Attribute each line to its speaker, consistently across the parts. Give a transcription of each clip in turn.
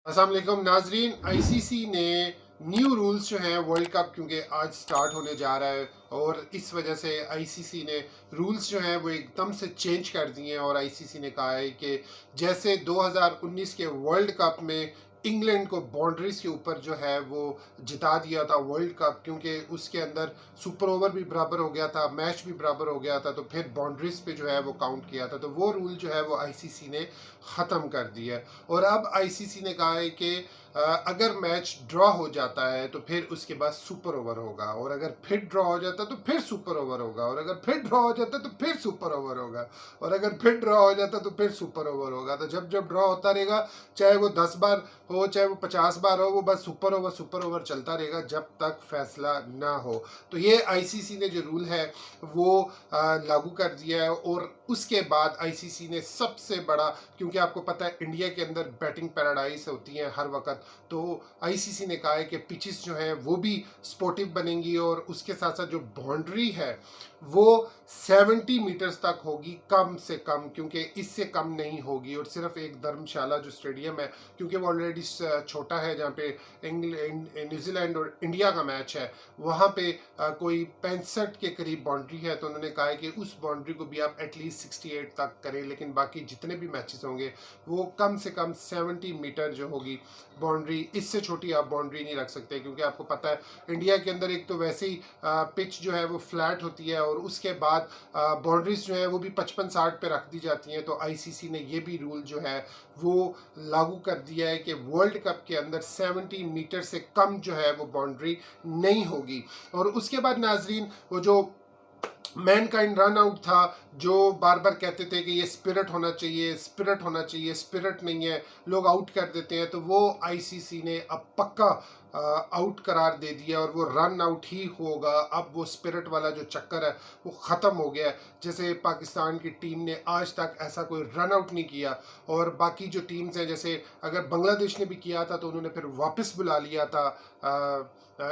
Speaker 1: अस्सलाम वालेकुम नाजरीन। आईसीसी ने न्यू रूल्स जो हैं वर्ल्ड कप क्योंकि आज स्टार्ट होने जा रहा है और इस वजह से आईसीसी ने रूल्स जो हैं वो एकदम से चेंज कर दिए हैं। और आईसीसी ने कहा है कि जैसे 2019 के वर्ल्ड कप में इंग्लैंड को बाउंड्रीज के ऊपर जो है वो जिता दिया था वर्ल्ड कप, क्योंकि उसके अंदर सुपर ओवर भी बराबर हो गया था, मैच भी बराबर हो गया था, तो फिर बाउंड्रीज पे जो है वो काउंट किया था। तो वो रूल जो है वो आईसीसी ने ख़त्म कर दिया है। और अब आईसीसी ने कहा है कि अगर मैच ड्रॉ हो जाता है तो फिर उसके बाद सुपर ओवर होगा, और अगर फिर ड्रॉ हो जाता है तो फिर सुपर ओवर होगा, और अगर फिर ड्रॉ हो जाता है तो फिर सुपर ओवर होगा, और अगर फिर ड्रॉ हो जाता है तो फिर सुपर ओवर होगा। तो जब जब ड्रॉ होता रहेगा, चाहे वो 10 बार हो चाहे वो 50 बार हो, वो बस सुपर ओवर चलता रहेगा जब तक फैसला ना हो। तो ये आईसीसी ने जो रूल है वो लागू कर दिया है। और उसके बाद आईसीसी ने सबसे बड़ा, क्योंकि आपको पता है इंडिया के अंदर बैटिंग पैराडाइज होती है हर वक्त, तो आईसीसी ने कहा है कि पिचेस जो हैं वो भी स्पोर्टिव बनेंगी, और उसके साथ साथ जो बाउंड्री है वो 70 मीटर्स तक होगी कम से कम, क्योंकि इससे कम नहीं होगी। और सिर्फ एक धर्मशाला जो स्टेडियम है, क्योंकि वो ऑलरेडी छोटा है, जहाँ पे न्यूजीलैंड और इंडिया का मैच है, वहाँ पे कोई 65 के करीब बाउंड्री है। तो उन्होंने कहा है कि उस बाउंड्री को भी आप एटलीस्ट 68 तक करें, लेकिन बाकी जितने भी मैचेस होंगे वो कम से कम 70 मीटर जो होगी बाउंड्री, इससे छोटी आप बाउंड्री नहीं रख सकते। क्योंकि आपको पता है इंडिया के अंदर एक तो वैसे ही पिच जो है वो फ्लैट होती है, और उसके बाद बाउंड्रीज जो है वो भी 55-60 पे रख दी जाती हैं। तो आईसीसी ने ये भी रूल जो है वो लागू कर दिया है कि वर्ल्ड कप के अंदर 70 मीटर से कम जो है वो बाउंड्री नहीं होगी। और उसके बाद नाजरीन, वो जो मैनकाइंड रन आउट था, जो बार बार कहते थे कि ये स्पिरिट होना चाहिए, स्पिरिट होना चाहिए, स्पिरिट नहीं है, लोग आउट कर देते हैं, तो वो आईसीसी ने अब पक्का आउट करार दे दिया, और वो रन आउट ही होगा। अब वो स्पिरिट वाला जो चक्कर है वो ख़त्म हो गया है। जैसे पाकिस्तान की टीम ने आज तक ऐसा कोई रन आउट नहीं किया, और बाकी जो टीम्स हैं, जैसे अगर बांग्लादेश ने भी किया था तो उन्होंने फिर वापस बुला लिया था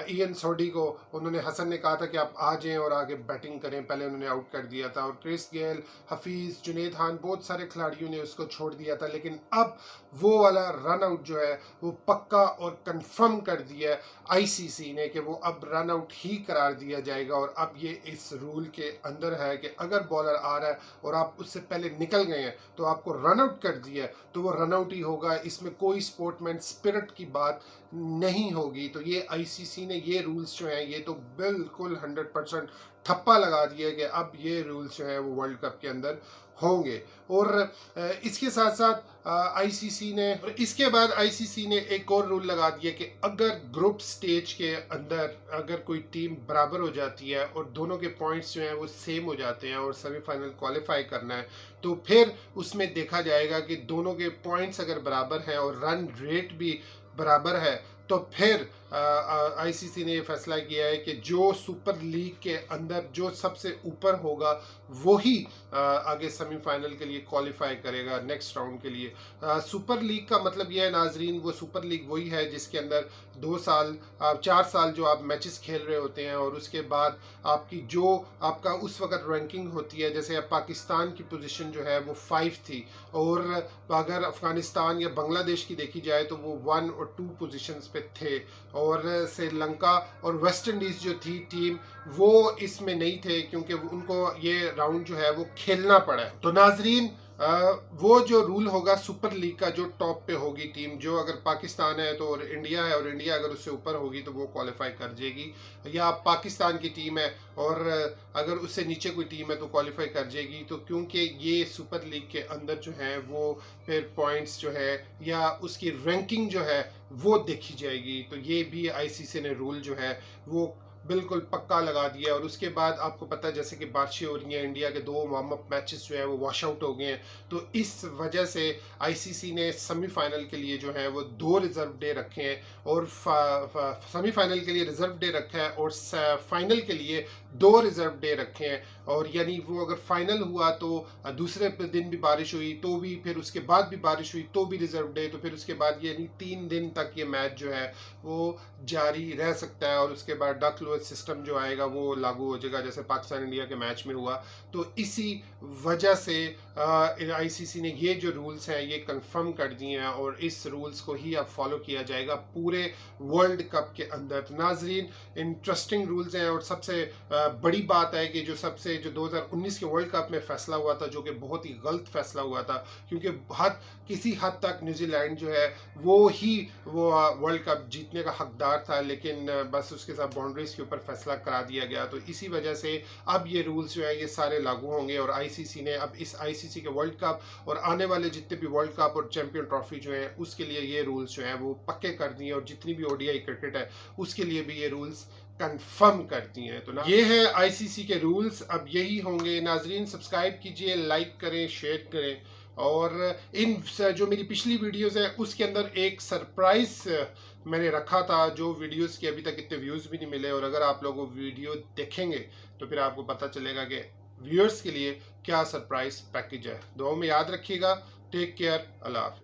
Speaker 1: ईएन सोडी को। उन्होंने, हसन ने कहा था कि आप आ जाएं और आगे बैटिंग करें, पहले उन्होंने आउट कर दिया था। और क्रिस गेल, हफीज़, जुनैद खान, बहुत सारे खिलाड़ियों ने उसको छोड़ दिया था। लेकिन अब वो वाला रन आउट जो है वो पक्का और कंफर्म कर दिया है आईसीसी ने कि वो अब रन आउट ही करार दिया जाएगा। और अब ये इस रूल के अंदर है कि अगर बॉलर आ रहा है और आप उससे पहले निकल गए हैं तो आपको रन आउट कर दिया है तो वो रन आउट ही होगा। इसमें कोई स्पोर्टमैन स्पिरिट की बात नहीं होगी। तो ये आईसीसी ने ये रूल्स जो हैं ये तो बिल्कुल 100% ठप्पा लगा दिया कि अब ये रूल्स जो है वो वर्ल्ड कप के अंदर होंगे। और इसके साथ साथ आईसीसी ने, इसके बाद आईसीसी ने एक और रूल लगा दिया कि अगर ग्रुप स्टेज के अंदर अगर कोई टीम बराबर हो जाती है और दोनों के पॉइंट्स जो हैं वो सेम हो जाते हैं और सेमीफाइनल क्वालिफाई करना है, तो फिर उसमें देखा जाएगा कि दोनों के पॉइंट्स अगर बराबर हैं और रन रेट भी बराबर है, तो फिर आईसीसी ने ये फैसला किया है कि जो सुपर लीग के अंदर जो सबसे ऊपर होगा वही आगे सेमीफाइनल के लिए क्वालिफाई करेगा नेक्स्ट राउंड के लिए। सुपर लीग का मतलब यह है नाजरीन, वो सुपर लीग वही है जिसके अंदर 4 साल जो आप मैचेस खेल रहे होते हैं, और उसके बाद आपकी जो आपका उस वक्त रैंकिंग होती है, जैसे अब पाकिस्तान की पोजीशन जो है वो 5 थी, और अगर अफगानिस्तान या बांग्लादेश की देखी जाए तो वो 1 और 2 पोजीशंस पे थे, और श्रीलंका और वेस्ट इंडीज जो थी टीम वो इसमें नहीं थे, क्योंकि उनको ये राउंड जो है वो खेलना पड़ा है। तो नाजरीन, वो जो रूल होगा सुपर लीग का, जो टॉप पे होगी टीम, जो अगर पाकिस्तान है तो, और इंडिया है, और इंडिया अगर उससे ऊपर होगी तो वो क्वालिफाई कर जाएगी, या पाकिस्तान की टीम है और अगर उससे नीचे कोई टीम है तो क्वालिफाई कर जाएगी। तो क्योंकि ये सुपर लीग के अंदर जो है वो फिर पॉइंट्स जो है या उसकी रैंकिंग जो है वो देखी जाएगी। तो ये भी आईसीसी ने रूल जो है वो बिल्कुल पक्का लगा दिया। और उसके बाद आपको पता है जैसे कि बारिशें हो रही हैं, इंडिया के 2 वार्म अप मैचेस जो है वो वॉश आउट हो गए हैं, तो इस वजह से आईसीसी ने सेमीफाइनल के लिए जो है वो 2 रिजर्व डे रखे हैं, और सेमीफाइनल के लिए रिजर्व डे रखा है और फाइनल के लिए 2 रिजर्व डे रखे हैं। और यानी वो अगर फाइनल हुआ तो दूसरे दिन भी बारिश हुई तो भी, फिर उसके बाद भी बारिश हुई तो भी रिजर्व डे, तो फिर उसके बाद यानी 3 दिन तक ये मैच जो है वो जारी रह सकता है। और उसके बाद डक वो सिस्टम जो आएगा वो लागू हो जाएगा, जैसे पाकिस्तान इंडिया के मैच में हुआ। तो इसी वजह से आईसीसी ने ये जो रूल्स हैं ये कंफर्म कर दिए हैं और इस रूल्स को ही अब फॉलो किया जाएगा पूरे वर्ल्ड कप के अंदर। तो नाजरीन, इंटरेस्टिंग रूल्स हैं और सबसे बड़ी बात है कि जो 2019 के वर्ल्ड कप में फैसला हुआ था, जो कि बहुत ही गलत फैसला हुआ था, क्योंकि किसी हद तक न्यूजीलैंड जो है वो वर्ल्ड कप जीतने का हकदार था, लेकिन बस उसके साथ बाउंड्रीज के ऊपर फैसला करा दिया गया। तो इसी वजह से अब ये रूल्स जो है ये सारे लागू होंगे और आईसीसी ने अब इस आईसीसी के वर्ल्ड कप और आने वाले जितने भी वर्ल्ड कप और चैंपियन ट्रॉफी जो है उसके लिए ये रूल्स जो है वो पक्के कर दिए और जितनी भी ओडीआई क्रिकेट है उसके लिए भी ये रूल्स कंफर्म करती हैं। तो ना ये है आईसीसी के रूल्स, अब यही होंगे। नाजरीन, सब्सक्राइब कीजिए, लाइक करें, शेयर करें और इन जो मेरी पिछली वीडियोस है उसके अंदर एक सरप्राइज मैंने रखा था, जो वीडियोस के अभी तक इतने व्यूज़ भी नहीं मिले, और अगर आप लोग वो वीडियो देखेंगे तो फिर आपको पता चलेगा कि व्यूअर्स के लिए क्या सरप्राइज पैकेज है। दुआ में याद रखिएगा। टेक केयर, अल्लाह हाफ़िज़।